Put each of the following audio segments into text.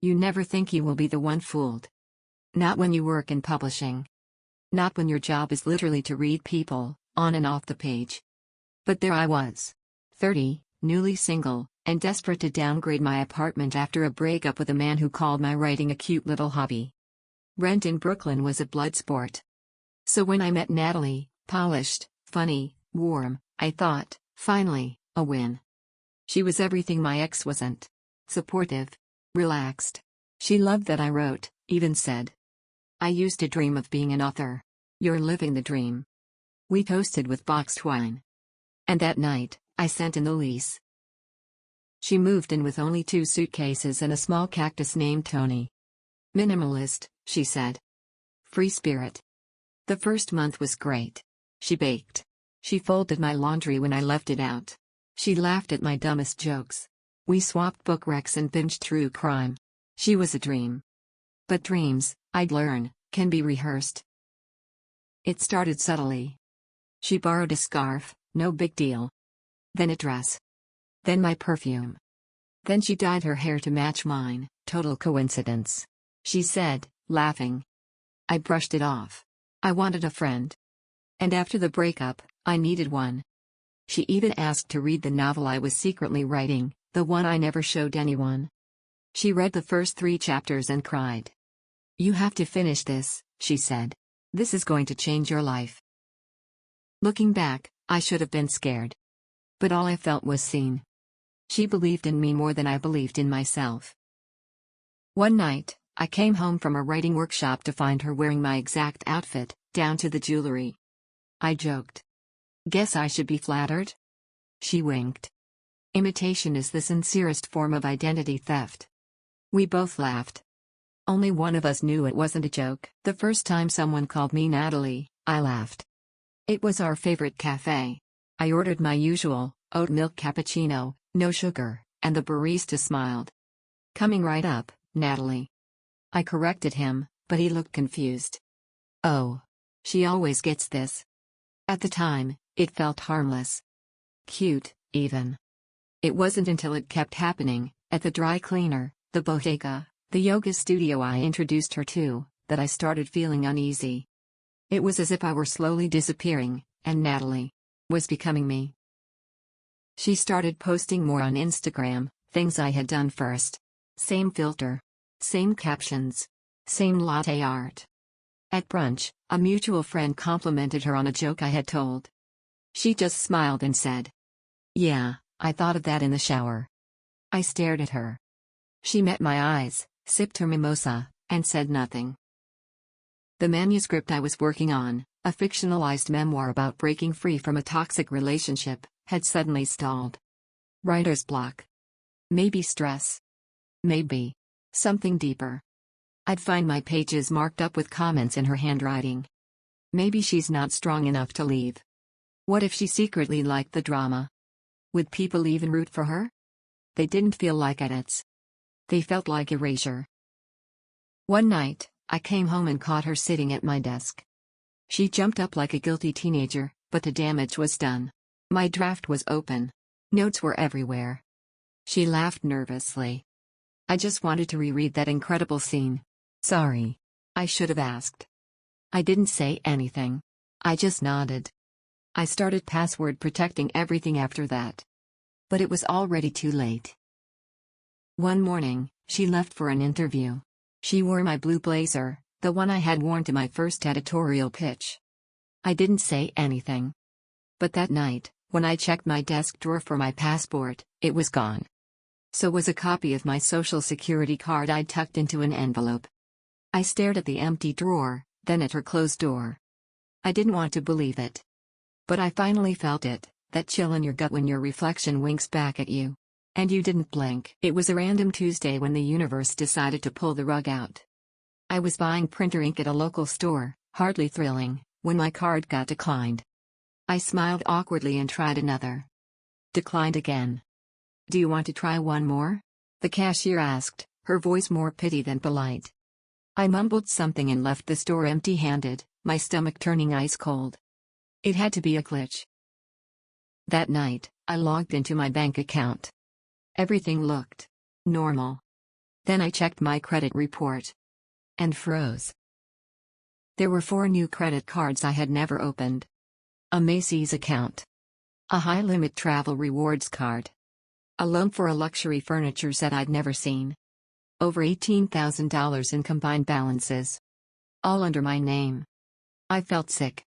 You never think you will be the one fooled. Not when you work in publishing. Not when your job is literally to read people, on and off the page. But there I was. 30, newly single, and desperate to downgrade my apartment after a breakup with a man who called my writing a cute little hobby. Rent in Brooklyn was a blood sport. So when I met Natalie, polished, funny, warm, I thought, finally, a win. She was everything my ex wasn't. Supportive. Relaxed. She loved that I wrote, even said, "I used to dream of being an author. You're living the dream." We toasted with boxed wine. And that night, I sent in the lease. She moved in with only 2 suitcases and a small cactus named Tony. Minimalist, she said. Free spirit. The first month was great. She baked. She folded my laundry when I left it out. She laughed at my dumbest jokes. We swapped book recs and binged true crime. She was a dream. But dreams, I'd learn, can be rehearsed. It started subtly. She borrowed a scarf, no big deal. Then a dress. Then my perfume. Then she dyed her hair to match mine, total coincidence. She said, laughing. I brushed it off. I wanted a friend. And after the breakup, I needed one. She even asked to read the novel I was secretly writing, the one I never showed anyone. She read the first 3 chapters and cried. "You have to finish this," she said. "This is going to change your life." Looking back, I should have been scared. But all I felt was seen. She believed in me more than I believed in myself. One night, I came home from a writing workshop to find her wearing my exact outfit, down to the jewelry. I joked. "Guess I should be flattered?" She winked. Imitation is the sincerest form of identity theft. We both laughed. Only one of us knew it wasn't a joke. The first time someone called me Natalie, I laughed. It was our favorite cafe. I ordered my usual, oat milk cappuccino, no sugar, and the barista smiled. "Coming right up, Natalie." I corrected him, but he looked confused. Oh. She always gets this. At the time, it felt harmless. Cute, even. It wasn't until it kept happening, at the dry cleaner, the bodega, the yoga studio I introduced her to, that I started feeling uneasy. It was as if I were slowly disappearing, and Natalie was becoming me. She started posting more on Instagram, things I had done first. Same filter. Same captions. Same latte art. At brunch, a mutual friend complimented her on a joke I had told. She just smiled and said, "Yeah, I thought of that in the shower." I stared at her. She met my eyes, sipped her mimosa, and said nothing. The manuscript I was working on, a fictionalized memoir about breaking free from a toxic relationship, had suddenly stalled. Writer's block. Maybe stress. Maybe something deeper. I'd find my pages marked up with comments in her handwriting. Maybe she's not strong enough to leave. What if she secretly liked the drama? Would people even root for her? They didn't feel like edits. They felt like erasure. One night, I came home and caught her sitting at my desk. She jumped up like a guilty teenager, but the damage was done. My draft was open. Notes were everywhere. She laughed nervously. "I just wanted to reread that incredible scene. Sorry. I should have asked." I didn't say anything. I just nodded. I started password protecting everything after that. But it was already too late. One morning, she left for an interview. She wore my blue blazer, the one I had worn to my first editorial pitch. I didn't say anything. But that night, when I checked my desk drawer for my passport, it was gone. So was a copy of my social security card I'd tucked into an envelope. I stared at the empty drawer, then at her closed door. I didn't want to believe it. But I finally felt it, that chill in your gut when your reflection winks back at you. And you didn't blink. It was a random Tuesday when the universe decided to pull the rug out. I was buying printer ink at a local store, hardly thrilling, when my card got declined. I smiled awkwardly and tried another. Declined again. "Do you want to try one more?" the cashier asked, her voice more pity than polite. I mumbled something and left the store empty-handed, my stomach turning ice cold. It had to be a glitch. That night, I logged into my bank account. Everything looked normal. Then I checked my credit report. And froze. There were 4 new credit cards I had never opened. A Macy's account. A high-limit travel rewards card. A loan for a luxury furniture set I'd never seen. Over $18,000 in combined balances. All under my name. I felt sick.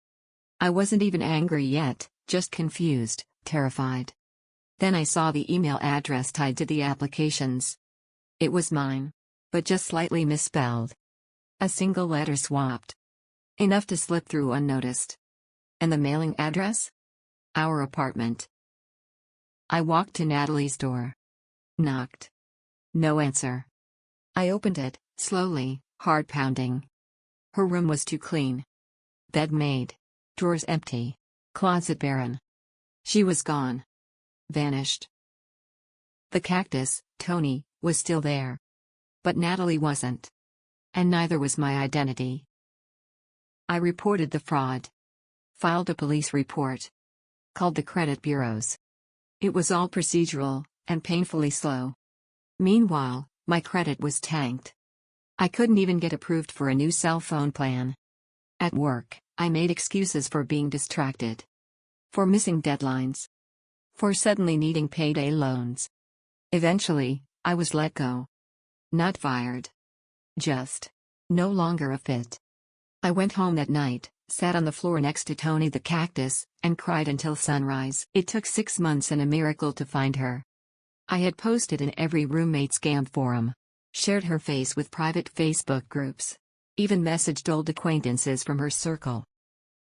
I wasn't even angry yet, just confused, terrified. Then I saw the email address tied to the applications. It was mine. But just slightly misspelled. A single letter swapped. Enough to slip through unnoticed. And the mailing address? Our apartment. I walked to Natalie's door. Knocked. No answer. I opened it, slowly, heart pounding. Her room was too clean. Bed made. Drawers empty. Closet barren. She was gone. Vanished. The cactus, Tony, was still there. But Natalie wasn't. And neither was my identity. I reported the fraud. Filed a police report. Called the credit bureaus. It was all procedural, and painfully slow. Meanwhile, my credit was tanked. I couldn't even get approved for a new cell phone plan. At work, I made excuses for being distracted. For missing deadlines. For suddenly needing payday loans. Eventually, I was let go. Not fired. Just no longer a fit. I went home that night, sat on the floor next to Tony the cactus, and cried until sunrise. It took 6 months and a miracle to find her. I had posted in every roommate scam forum. Shared her face with private Facebook groups. Even messaged old acquaintances from her circle.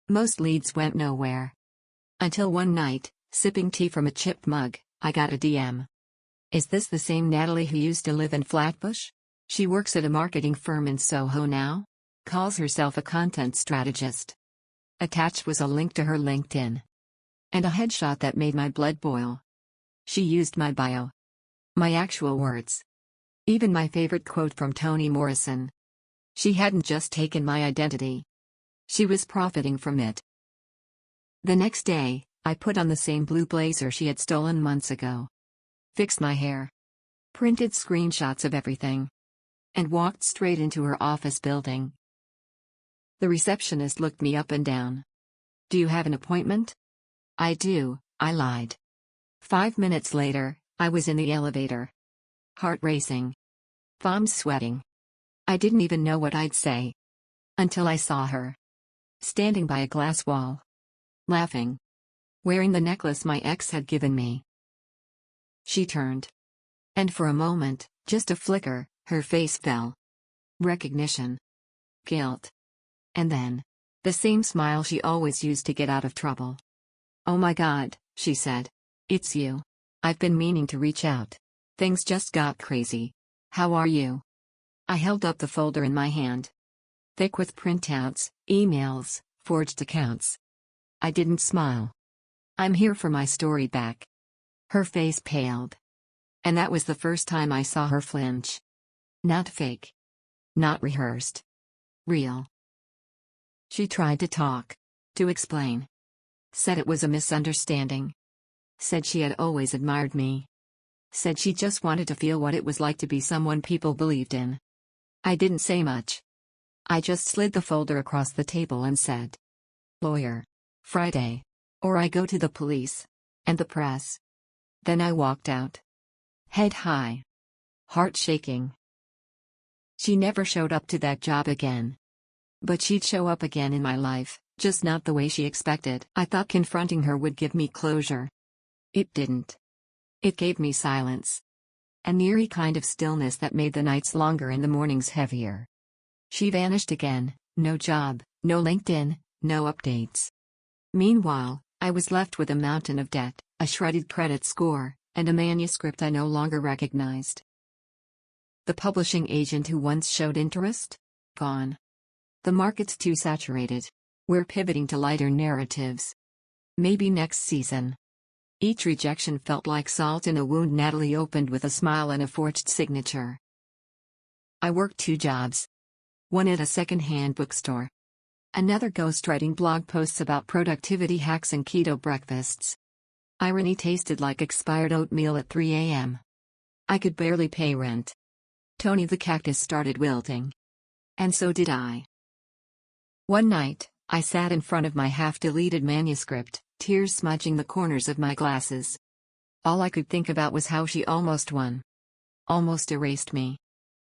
Most leads went nowhere. Until one night, sipping tea from a chipped mug, I got a DM. Is this the same Natalie who used to live in Flatbush? She works at a marketing firm in Soho now? Calls herself a content strategist. Attached was a link to her LinkedIn. And a headshot that made my blood boil. She used my bio. My actual words. Even my favorite quote from Toni Morrison. She hadn't just taken my identity. She was profiting from it. The next day, I put on the same blue blazer she had stolen months ago. Fixed my hair. Printed screenshots of everything. And walked straight into her office building. The receptionist looked me up and down. Do you have an appointment? I do, I lied. 5 minutes later, I was in the elevator. Heart racing. Palms sweating. I didn't even know what I'd say. Until I saw her. Standing by a glass wall. Laughing. Wearing the necklace my ex had given me. She turned. And for a moment, just a flicker, her face fell. Recognition. Guilt. And then, the same smile she always used to get out of trouble. Oh my God, she said. It's you. I've been meaning to reach out. Things just got crazy. How are you? I held up the folder in my hand. Thick with printouts, emails, forged accounts. I didn't smile. I'm here for my story back. Her face paled. And that was the first time I saw her flinch. Not fake. Not rehearsed. Real. She tried to talk. To explain. Said it was a misunderstanding. Said she had always admired me. Said she just wanted to feel what it was like to be someone people believed in. I didn't say much. I just slid the folder across the table and said, Lawyer. Friday. Or I go to the police. And the press. Then I walked out. Head high. Heart shaking. She never showed up to that job again. But she'd show up again in my life, just not the way she expected. I thought confronting her would give me closure. It didn't. It gave me silence. An eerie kind of stillness that made the nights longer and the mornings heavier. She vanished again, no job, no LinkedIn, no updates. Meanwhile, I was left with a mountain of debt, a shredded credit score, and a manuscript I no longer recognized. The publishing agent who once showed interest? Gone. The market's too saturated. We're pivoting to lighter narratives. Maybe next season. Each rejection felt like salt in a wound Natalie opened with a smile and a forged signature. I worked 2 jobs. One at a second-hand bookstore. Another ghostwriting blog posts about productivity hacks and keto breakfasts. Irony tasted like expired oatmeal at 3 a.m. I could barely pay rent. Tony the cactus started wilting. And so did I. One night, I sat in front of my half-deleted manuscript, tears smudging the corners of my glasses. All I could think about was how she almost won. Almost erased me.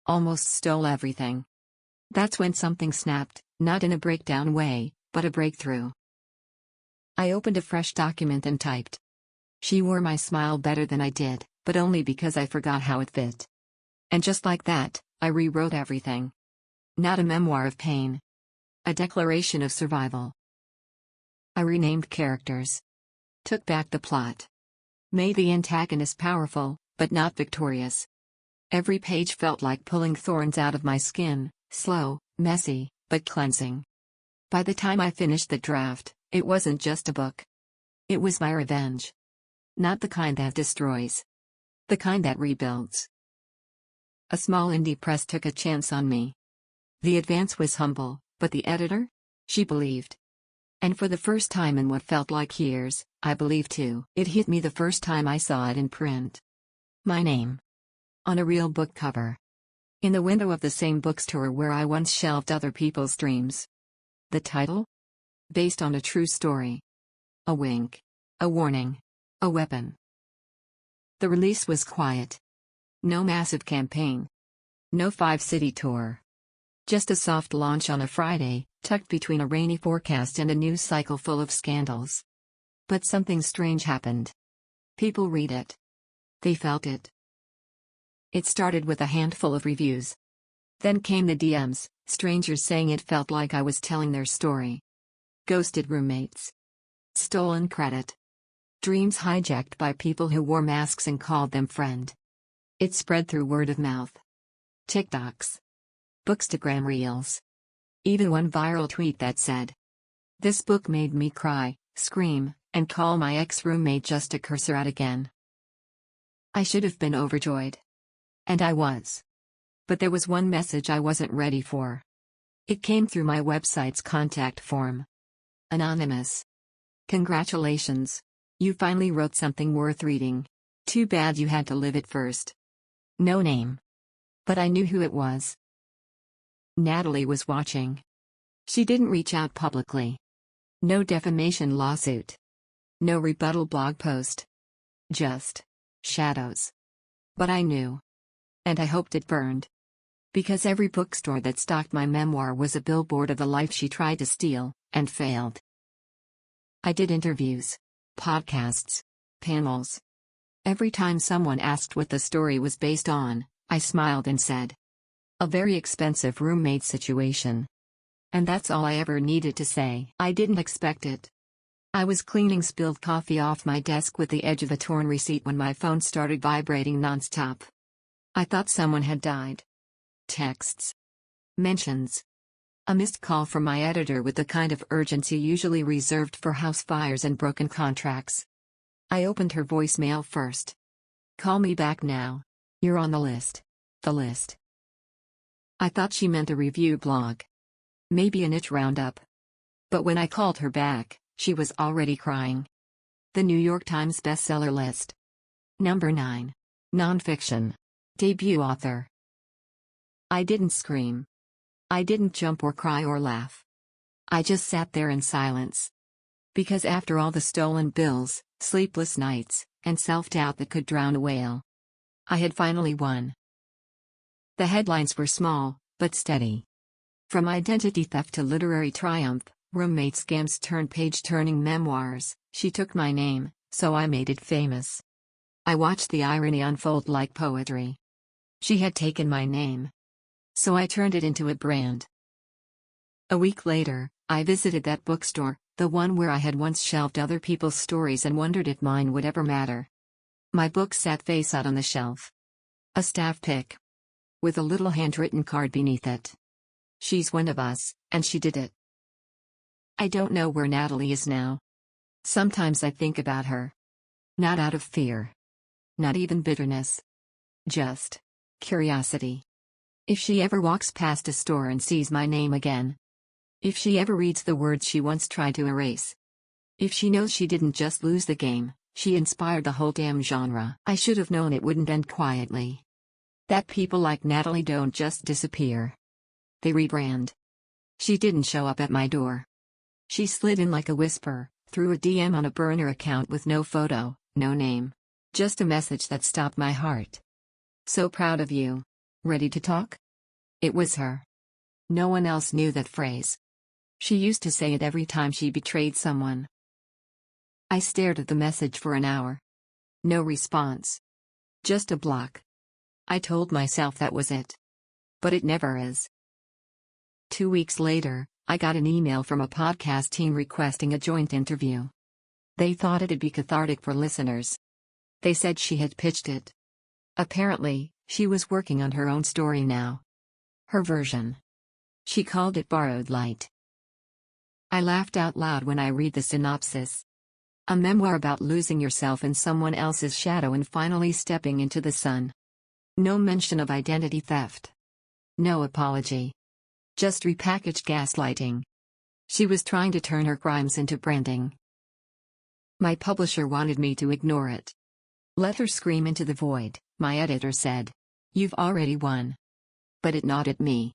Almost stole everything. That's when something snapped, not in a breakdown way, but a breakthrough. I opened a fresh document and typed. She wore my smile better than I did, but only because I forgot how it fit. And just like that, I rewrote everything. Not a memoir of pain. A declaration of survival. I renamed characters. Took back the plot. Made the antagonist powerful, but not victorious. Every page felt like pulling thorns out of my skin, slow, messy, but cleansing. By the time I finished the draft, it wasn't just a book. It was my revenge. Not the kind that destroys. The kind that rebuilds. A small indie press took a chance on me. The advance was humble, but the editor? She believed. And for the first time in what felt like years, I believed too. It hit me the first time I saw it in print. My name. On a real book cover. In the window of the same bookstore where I once shelved other people's dreams. The title? Based on a true story. A wink. A warning. A weapon. The release was quiet. No massive campaign. No 5-city tour. Just a soft launch on a Friday, tucked between a rainy forecast and a news cycle full of scandals. But something strange happened. People read it. They felt it. It started with a handful of reviews. Then came the DMs, strangers saying it felt like I was telling their story. Ghosted roommates. Stolen credit. Dreams hijacked by people who wore masks and called them friend. It spread through word of mouth. TikToks. Bookstagram reels. Even one viral tweet that said, "This book made me cry, scream, and call my ex-roommate just to curse her out again." I should have been overjoyed. And I was. But there was one message I wasn't ready for. It came through my website's contact form. Anonymous. "Congratulations. You finally wrote something worth reading. Too bad you had to live it first." No name. But I knew who it was. Natalie was watching. She didn't reach out publicly. No defamation lawsuit. No rebuttal blog post. Just shadows. But I knew. And I hoped it burned. Because every bookstore that stocked my memoir was a billboard of the life she tried to steal, and failed. I did interviews. Podcasts. Panels. Every time someone asked what the story was based on, I smiled and said, "A very expensive roommate situation." And that's all I ever needed to say. I didn't expect it. I was cleaning spilled coffee off my desk with the edge of a torn receipt when my phone started vibrating nonstop. I thought someone had died. Texts. Mentions. A missed call from my editor with the kind of urgency usually reserved for house fires and broken contracts. I opened her voicemail first. "Call me back now. You're on the list." The list. I thought she meant a review blog. Maybe a niche roundup. But when I called her back, she was already crying. The New York Times bestseller list. Number 9. Nonfiction. Debut author. I didn't scream. I didn't jump or cry or laugh. I just sat there in silence. Because after all the stolen bills, sleepless nights, and self-doubt that could drown a whale, I had finally won. The headlines were small, but steady. From identity theft to literary triumph, roommate scams turned page-turning memoirs, she took my name, so I made it famous. I watched the irony unfold like poetry. She had taken my name. So I turned it into a brand. A week later, I visited that bookstore, the one where I had once shelved other people's stories and wondered if mine would ever matter. My book sat face out on the shelf. A staff pic. With a little handwritten card beneath it. "She's one of us, and she did it." I don't know where Natalie is now. Sometimes I think about her. Not out of fear. Not even bitterness. Just curiosity. If she ever walks past a store and sees my name again. If she ever reads the words she once tried to erase. If she knows she didn't just lose the game, she inspired the whole damn genre. I should have known it wouldn't end quietly. That people like Natalie don't just disappear. They rebrand. She didn't show up at my door. She slid in like a whisper, through a DM on a burner account with no photo, no name. Just a message that stopped my heart. So proud of you. Ready to talk? It was her. No one else knew that phrase. She used to say it every time she betrayed someone. I stared at the message for an hour. No response. Just a block. I told myself that was it. But it never is. 2 weeks later, I got an email from a podcast team requesting a joint interview. They thought it'd be cathartic for listeners. They said she had pitched it. Apparently, she was working on her own story now. Her version. She called it Borrowed Light. I laughed out loud when I read the synopsis. A memoir about losing yourself in someone else's shadow and finally stepping into the sun. No mention of identity theft. No apology. Just repackaged gaslighting. She was trying to turn her crimes into branding. My publisher wanted me to ignore it. Let her scream into the void, my editor said. You've already won. But it gnawed at me.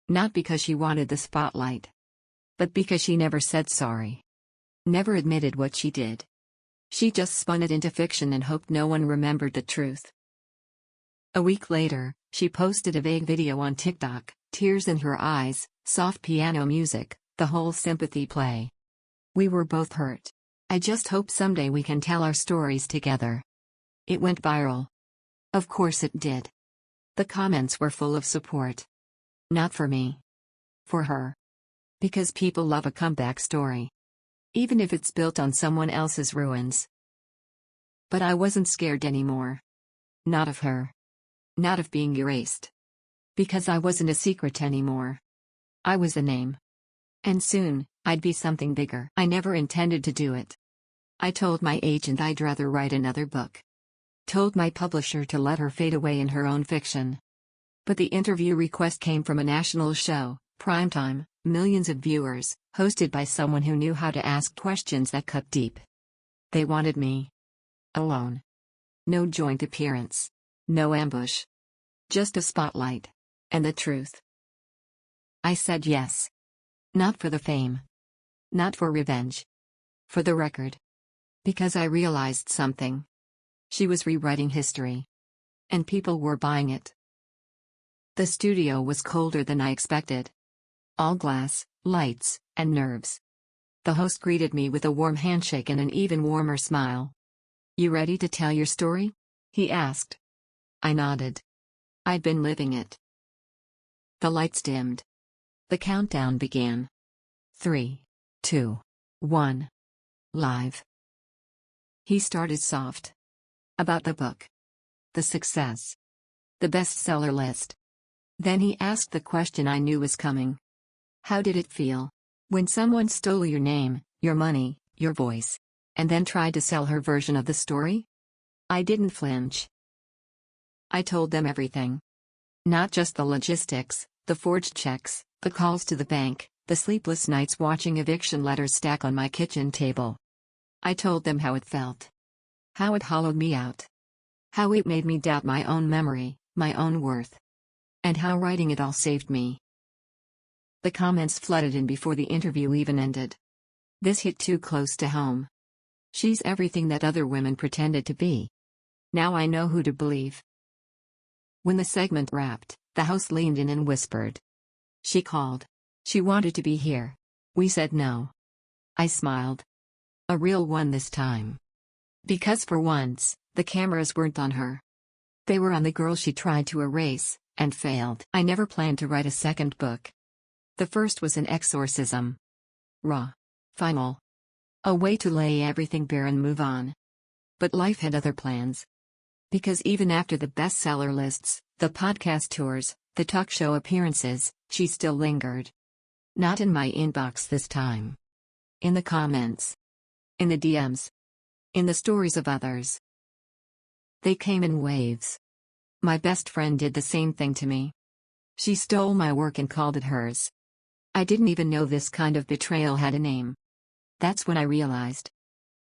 Not because she wanted the spotlight. But because she never said sorry. Never admitted what she did. She just spun it into fiction and hoped no one remembered the truth. A week later, she posted a vague video on TikTok, tears in her eyes, soft piano music, the whole sympathy play. We were both hurt. I just hope someday we can tell our stories together. It went viral. Of course it did. The comments were full of support. Not for me. For her. Because people love a comeback story. Even if it's built on someone else's ruins. But I wasn't scared anymore. Not of her. Not of being erased. Because I wasn't a secret anymore. I was a name. And soon, I'd be something bigger. I never intended to do it. I told my agent I'd rather write another book. Told my publisher to let her fade away in her own fiction. But the interview request came from a national show, primetime, millions of viewers, hosted by someone who knew how to ask questions that cut deep. They wanted me. Alone. No joint appearance. No ambush. Just a spotlight. And the truth. I said yes. Not for the fame. Not for revenge. For the record. Because I realized something. She was rewriting history. And people were buying it. The studio was colder than I expected. All glass, lights, and nerves. The host greeted me with a warm handshake and an even warmer smile. You ready to tell your story? He asked. I nodded. I'd been living it. The lights dimmed. The countdown began. 3, 2, 1. Live. He started soft. About the book. The success. The bestseller list. Then he asked the question I knew was coming. How did it feel? When someone stole your name, your money, your voice, and then tried to sell her version of the story? I didn't flinch. I told them everything. Not just the logistics, the forged checks, the calls to the bank, the sleepless nights watching eviction letters stack on my kitchen table. I told them how it felt. How it hollowed me out. How it made me doubt my own memory, my own worth. And how writing it all saved me. The comments flooded in before the interview even ended. This hit too close to home. She's everything that other women pretended to be. Now I know who to believe. When the segment wrapped, the host leaned in and whispered. She called. She wanted to be here. We said no. I smiled. A real one this time. Because for once, the cameras weren't on her. They were on the girl she tried to erase, and failed. I never planned to write a second book. The first was an exorcism. Raw. Final. A way to lay everything bare and move on. But life had other plans. Because even after the bestseller lists, the podcast tours, the talk show appearances, she still lingered. Not in my inbox this time. In the comments. In the DMs. In the stories of others. They came in waves. My best friend did the same thing to me. She stole my work and called it hers. I didn't even know this kind of betrayal had a name. That's when I realized.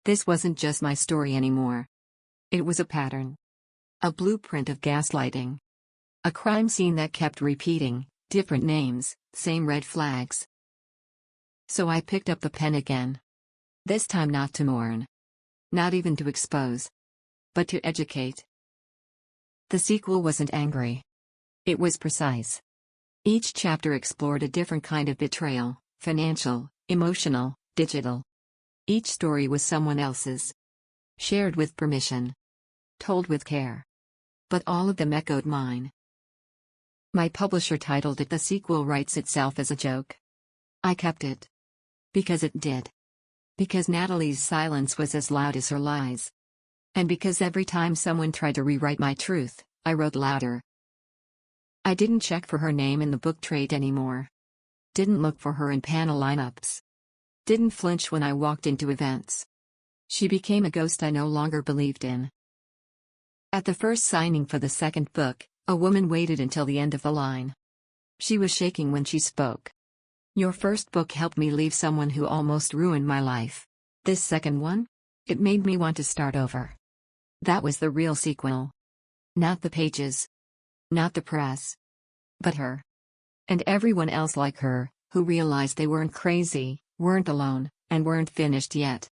This wasn't just my story anymore. It was a pattern. A blueprint of gaslighting. A crime scene that kept repeating, different names, same red flags. So I picked up the pen again. This time not to mourn. Not even to expose. But to educate. The sequel wasn't angry. It was precise. Each chapter explored a different kind of betrayal, financial, emotional, digital. Each story was someone else's. Shared with permission. Told with care. But all of them echoed mine. My publisher titled it "The Sequel Writes Itself as a Joke." I kept it. Because it did. Because Natalie's silence was as loud as her lies. And because every time someone tried to rewrite my truth, I wrote louder. I didn't check for her name in the book trade anymore. Didn't look for her in panel lineups. Didn't flinch when I walked into events. She became a ghost I no longer believed in. At the first signing for the second book, a woman waited until the end of the line. She was shaking when she spoke. "Your first book helped me leave someone who almost ruined my life. This second one? It made me want to start over." That was the real sequel. Not the pages. Not the press. But her. And everyone else like her, who realized they weren't crazy, weren't alone, and weren't finished yet.